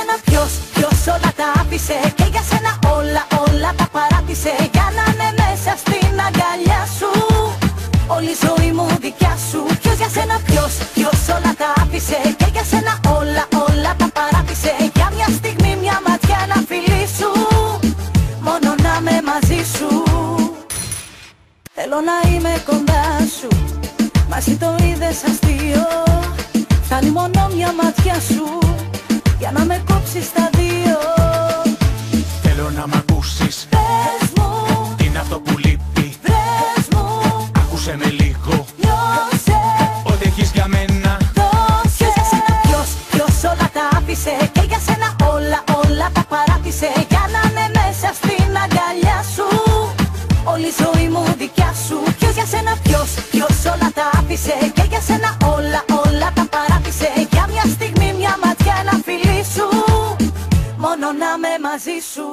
σένα ποιος όλα τα άφησε, και για σένα όλα τα παράτησε, για να είναι μέσα στην αγκαλιά σου όλη η ζωή μου δικιά σου. Ποιος για σένα ποιος όλα τα άφησε, και για σένα όλα τα παράτησε, για μια στιγμή, μια ματιά, ένα φιλί σου, μόνο να είμαι μαζί σου. Θέλω να είμαι κοντά σου, μαζί το είδες αστείο, φτάνει μόνο μια ματιά σου για να με κόψεις τα δύο. Θέλω να μ' ακούσεις, πες μου, τι είναι αυτό που λείπει, βρες μου, άκουσε με λίγο, νιώσε ό,τι έχεις για μένα. Ποιος για σένα ποιος όλα τα άφησε, και για σένα όλα τα παράτησε, για να είναι μέσα στην αγκαλιά σου όλη η ζωή μου δικιά σου. Ποιος για σένα ποιος όλα τα άφησε, και για σένα όλα τα παράτησε, για μια στιγμή, μια ματιά, ένα φιλί σου, μόνο να είμαι μαζί σου.